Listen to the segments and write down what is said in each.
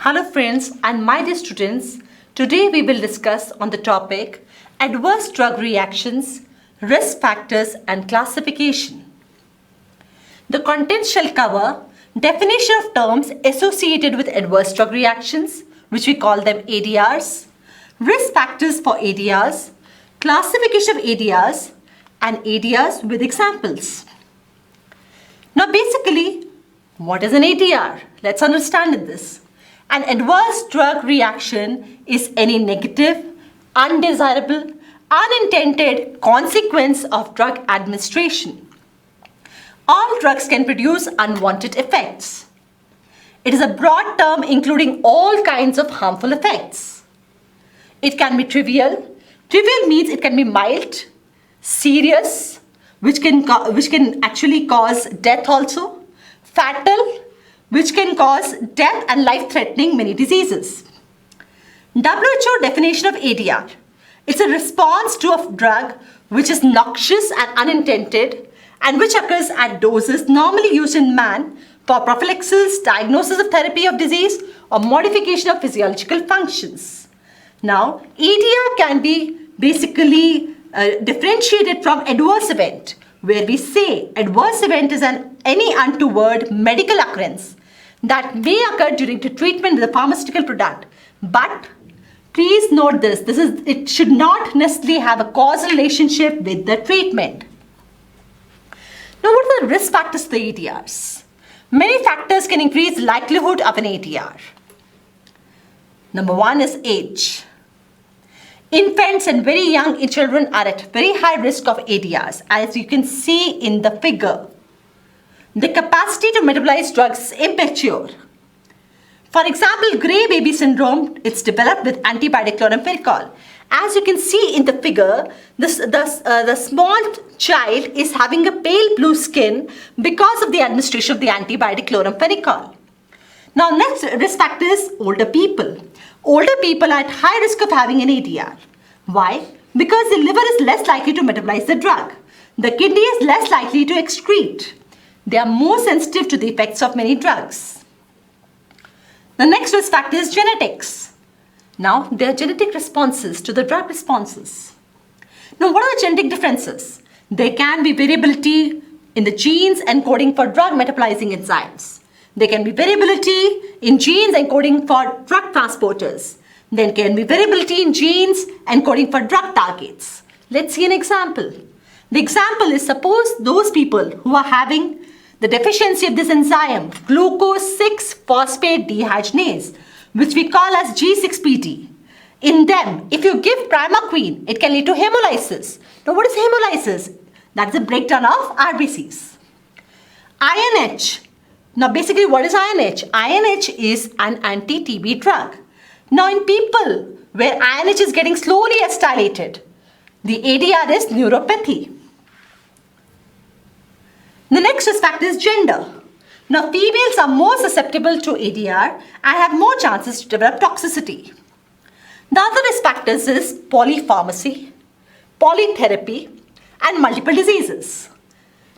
Hello friends and my dear students, today we will discuss on the topic adverse drug reactions, risk factors and classification. The content shall cover definition of terms associated with adverse drug reactions, which we call them ADRs, risk factors for ADRs, classification of ADRs and ADRs with examples. Now basically, what is an ADR? Let's understand this. An adverse drug reaction is any negative, undesirable, unintended consequence of drug administration. All drugs can produce unwanted effects. It is a broad term including all kinds of harmful effects. It can be trivial. Trivial means it can be mild, serious, which can actually cause death also, fatal, which can cause death and life-threatening many diseases. WHO definition of ADR. It's a response to a drug which is noxious and unintended and which occurs at doses normally used in man for prophylaxis, diagnosis of therapy of disease or modification of physiological functions. Now, ADR can be basically differentiated from adverse event, where we say adverse event is any untoward medical occurrence that may occur during the treatment with a pharmaceutical product. But please note this, it should not necessarily have a causal relationship with the treatment. Now, what are the risk factors for the ADRs? Many factors can increase likelihood of an ADR. Number one is age. Infants and very young children are at very high risk of ADRs, as you can see in the figure. The capacity to metabolize drugs is immature. For example, gray baby syndrome, it's developed with antibiotic chloramphenicol. As you can see in the figure, the small child is having a pale blue skin because of the administration of the antibiotic chloramphenicol. Now, next risk factor is older people. Older people are at high risk of having an ADR. Why? Because the liver is less likely to metabolize the drug. The kidney is less likely to excrete. They are more sensitive to the effects of many drugs. The next risk factor is genetics. Now, there are genetic responses to the drug responses. Now, what are the genetic differences? There can be variability in the genes encoding for drug metabolizing enzymes. There can be variability in genes encoding for drug transporters. There can be variability in genes encoding for drug targets. Let's see an example. The example is, suppose those people who are having the deficiency of this enzyme, glucose 6-phosphate dehydrogenase, which we call as G6PD. In them, if you give primaquine, it can lead to hemolysis. Now, what is hemolysis? That is a breakdown of RBCs. INH. Now, basically, what is INH? INH is an anti-TB drug. Now, in people where INH is getting slowly acetylated, the ADR is neuropathy. The next risk factor is gender. Now, females are more susceptible to ADR and have more chances to develop toxicity. The other risk factors is polypharmacy, polytherapy, and multiple diseases.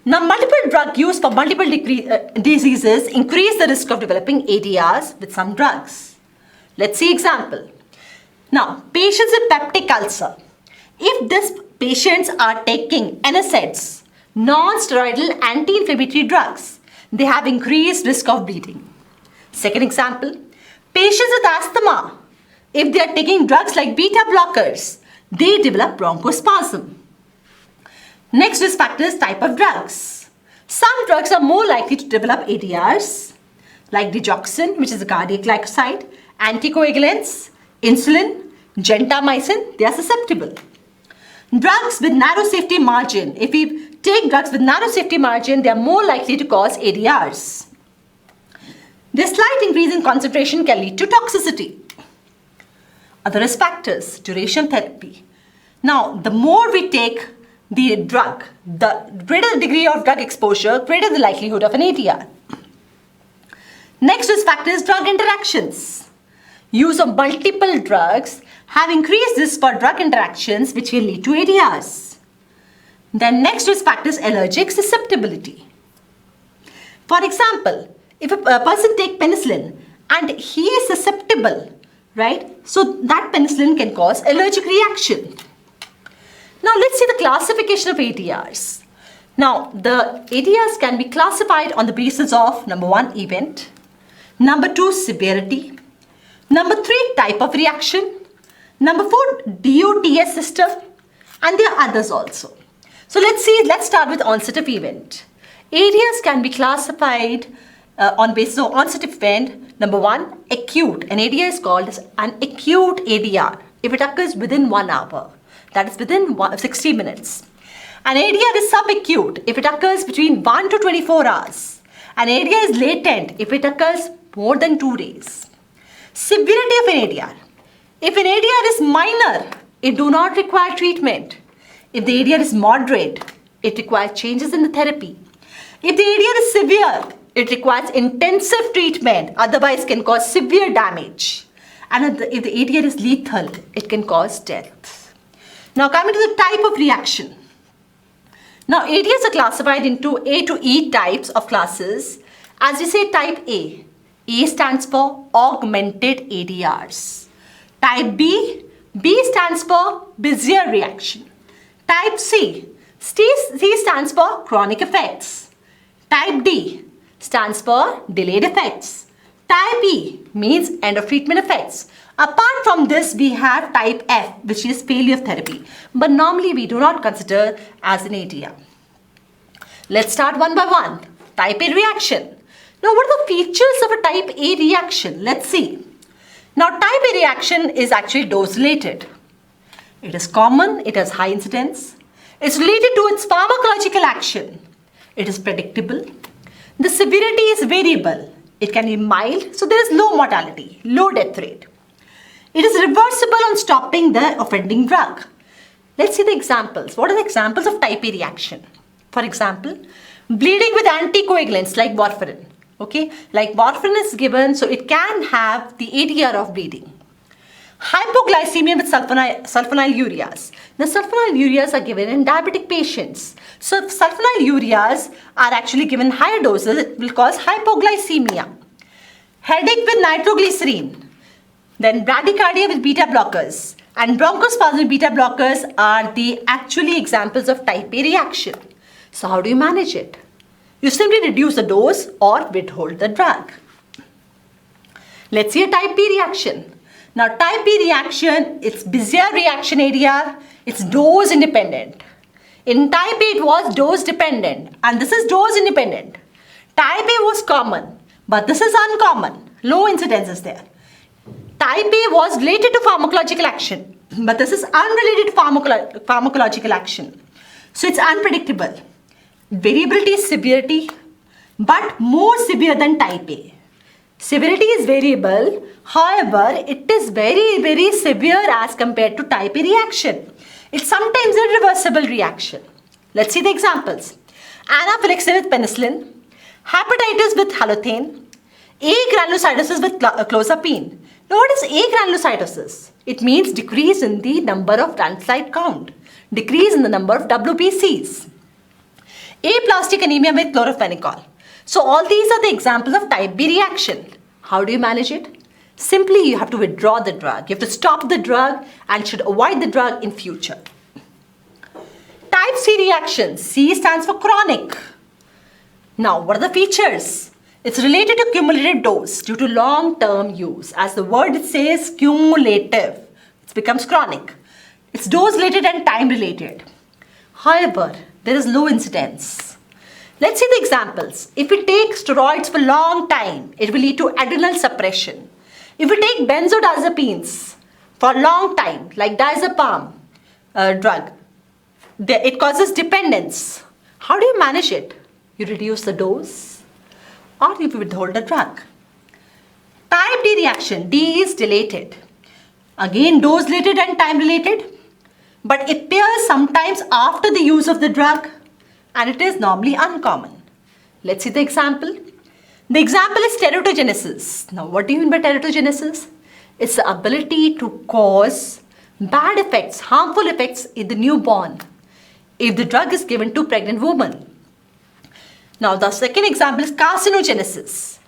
Now, multiple drug use for multiple diseases increase the risk of developing ADRs with some drugs. Let's see example. Now, patients with peptic ulcer. If these patients are taking NSAIDs, non-steroidal anti-inflammatory drugs, they have increased risk of bleeding. Second example, patients with asthma. If they are taking drugs like beta blockers, they develop bronchospasm. Next risk factor is type of drugs. Some drugs are more likely to develop ADRs, like digoxin, which is a cardiac glycoside, anticoagulants, insulin, gentamicin, they are susceptible. Drugs with narrow safety margin. If we take drugs with narrow safety margin, they are more likely to cause ADRs. The slight increase in concentration can lead to toxicity. Other risk factors, duration of therapy. Now, the more we take the drug, the greater the degree of drug exposure, greater the likelihood of an ADR. Next risk factor is drug interactions. Use of multiple drugs have increased risk for drug interactions which will lead to ADRs. Then next risk factor is allergic susceptibility. For example, if a person takes penicillin and he is susceptible, right? So that penicillin can cause allergic reaction. Now let's see the classification of ATRs. Now the ATRs can be classified on the basis of number 1, event, number 2, severity, number 3, type of reaction, number 4, DOTS system, and there are others also. So let's start with onset of event. ATRs can be classified on basis of onset of event. Number 1, acute. An ADR is called as an acute ADR if it occurs within 1 hour. That is within 60 minutes. An ADR is subacute if it occurs between 1 to 24 hours. An ADR is latent if it occurs more than 2 days. Severity of an ADR. If an ADR is minor, it do not require treatment. If the ADR is moderate, it requires changes in the therapy. If the ADR is severe, it requires intensive treatment, otherwise can cause severe damage. And if the ADR is lethal, it can cause death. Now coming to the type of reaction. Now ADRs are classified into A to E types of classes. As we say type A. A stands for augmented ADRs. Type B. B stands for Bezier reaction. Type C. C stands for chronic effects. Type D stands for delayed effects. Type E means end of treatment effects. Apart from this, we have type F, which is failure of therapy. But normally we do not consider as an ADR. Let's start one by one. Type A reaction. Now what are the features of a type A reaction? Let's see. Now type A reaction is actually dose related. It is common, it has high incidence. It's related to its pharmacological action. It is predictable. The severity is variable. It can be mild, so there is low mortality, low death rate. It is reversible on stopping the offending drug. Let's see the examples. What are the examples of type A reaction? For example, bleeding with anticoagulants like warfarin. Okay, like warfarin is given, so it can have the ADR of bleeding. Hypoglycemia with sulfonylureas. The sulfonylureas are given in diabetic patients. So if sulfonylureas are actually given higher doses, it will cause hypoglycemia. Headache with nitroglycerine. Then bradycardia with beta blockers. And bronchospasm with beta blockers are the actually examples of type A reaction. So how do you manage it? You simply reduce the dose or withhold the drug. Let's see a type B reaction. Now type B reaction, it's Bezier reaction ADR, it's dose independent. In type A it was dose dependent and this is dose independent. Type A was common, but this is uncommon, low incidence is there. Type A was related to pharmacological action, but this is unrelated to pharmacological action. So it's unpredictable. Variability is severity, but more severe than type A. Severity is variable, however, it is very, very severe as compared to type A reaction. It's sometimes a reversible reaction. Let's see the examples. Anaphylaxis with penicillin, hepatitis with halothane, agranulocytosis with clozapine. Now what is agranulocytosis? It means decrease in the number of granulocyte count, decrease in the number of WBCs. Aplastic anemia with chloramphenicol. So all these are the examples of type B reaction. How do you manage it? Simply you have to withdraw the drug. You have to stop the drug and should avoid the drug in future. Type C reaction. C stands for chronic. Now what are the features? It's related to cumulative dose due to long-term use. As the word it says, cumulative. It becomes chronic. It's dose-related and time-related. However, there is low incidence. Let's see the examples. If we take steroids for long time, it will lead to adrenal suppression. If we take benzodiazepines for a long time, like diazepam drug, it causes dependence. How do you manage it? You reduce the dose or you withhold the drug. Type D reaction. D is dilated. Again, dose related and time related, but it appears sometimes after the use of the drug and it is normally uncommon. Let's see the example. The example is teratogenesis. Now what do you mean by teratogenesis? It's the ability to cause bad effects, harmful effects in the newborn if the drug is given to pregnant woman. Now the second example is carcinogenesis.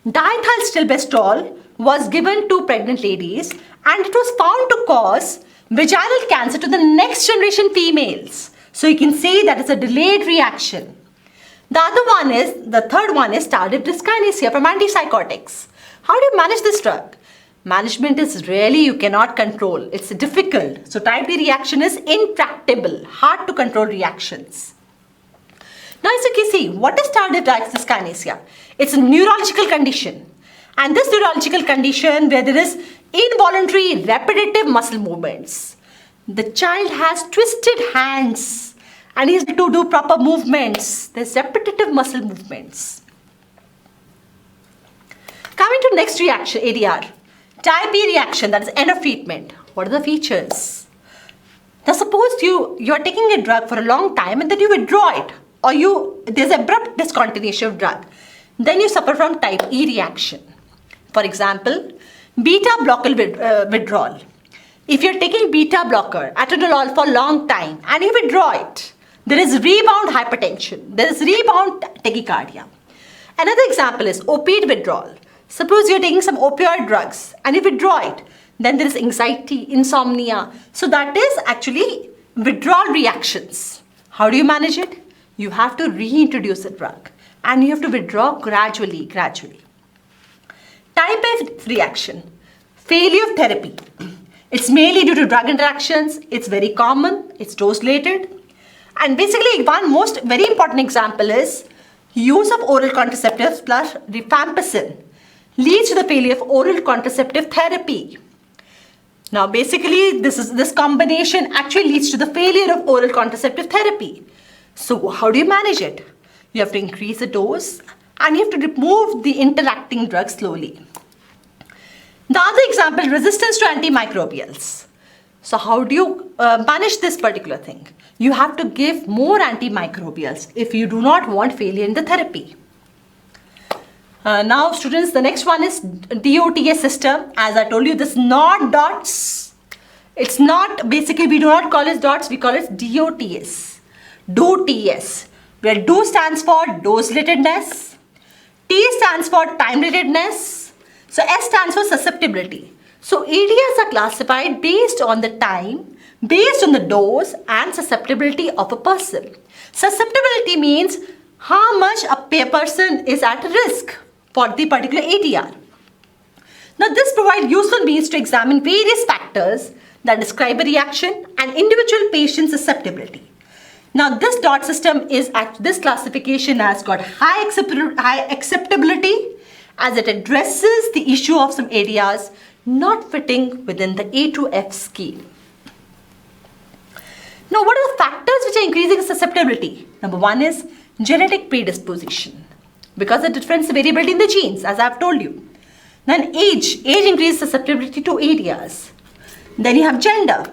Diethylstilbestol was given to pregnant ladies and it was found to cause vaginal cancer to the next generation females. So you can say that it's a delayed reaction. The third one is tardive dyskinesia from antipsychotics. How do you manage this drug? Management is really you cannot control. It's difficult. So type B reaction is intractable, hard to control reactions. Now as you can see, what is tardive dyskinesia? It's a neurological condition. And this neurological condition where there is involuntary repetitive muscle movements. The child has twisted hands and he has to do proper movements. There's repetitive muscle movements. Coming to next reaction, ADR. Type B reaction, that is end of treatment. What are the features? Now suppose you are taking a drug for a long time and then you withdraw it. Or there's abrupt discontinuation of drug. Then you suffer from type E reaction. For example, beta blocker withdrawal. If you're taking beta blocker, atenolol for a long time and you withdraw it, there is rebound hypertension. There is rebound tachycardia. Another example is opioid withdrawal. Suppose you're taking some opioid drugs and you withdraw it, then there is anxiety, insomnia. So that is actually withdrawal reactions. How do you manage it? You have to reintroduce the drug and you have to withdraw gradually. Type F reaction, failure of therapy. It's mainly due to drug interactions. It's very common. It's dose-related. And basically one very important example is use of oral contraceptives plus rifampicin leads to the failure of oral contraceptive therapy. Now basically this combination actually leads to the failure of oral contraceptive therapy. So how do you manage it? You have to increase the dose and you have to remove the interacting drug slowly. The other example, resistance to antimicrobials. So how do you manage this particular thing? You have to give more antimicrobials if you do not want failure in the therapy. Now students, the next one is DOTS system. As I told you, this is not dots. It's not, basically we do not call it dots, we call it DOTS. DOTS, where DO stands for dose-relatedness, T stands for time-relatedness, so S stands for susceptibility. So ADRs are classified based on the time, based on the dose and susceptibility of a person. Susceptibility means how much a person is at risk for the particular ADR. Now this provides useful means to examine various factors that describe a reaction and individual patient susceptibility. Now this DOT system is at this classification has got high acceptability as it addresses the issue of some ADRs not fitting within the A to F scheme. Now what are the factors which are increasing susceptibility? Number one is genetic predisposition, because of different variability in the genes, as I have told you. Then age increases susceptibility to ADRs. Then you have gender,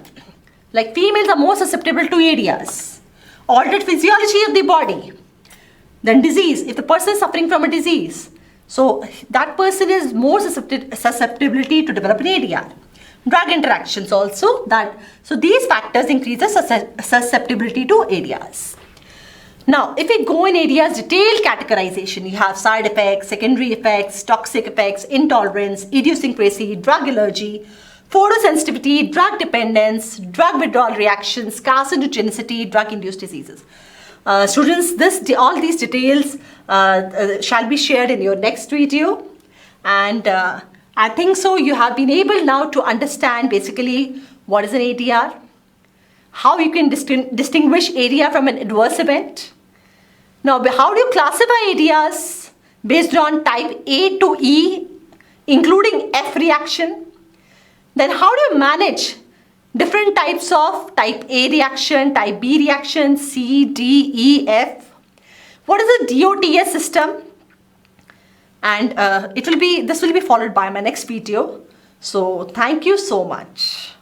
like females are more susceptible to ADRs. Altered physiology of the body. Then disease, if the person is suffering from a disease, so that person is more susceptibility to develop an ADR. Drug interactions also, so these factors increase the susceptibility to ADRs. Now, if we go in ADRs detailed categorization, you have side effects, secondary effects, toxic effects, intolerance, idiosyncrasy, drug allergy, photosensitivity, drug dependence, drug withdrawal reactions, carcinogenicity, drug-induced diseases. Students, all these details shall be shared in your next video. And I think so you have been able now to understand basically what is an ADR, how you can distinguish ADR from an adverse event. Now, how do you classify ADRs based on type A to E, including F reaction? Then how do you manage different types of type A reaction, type B reaction, C, D, E, F? What is the DOTS system? And this will be followed by my next video. So thank you so much.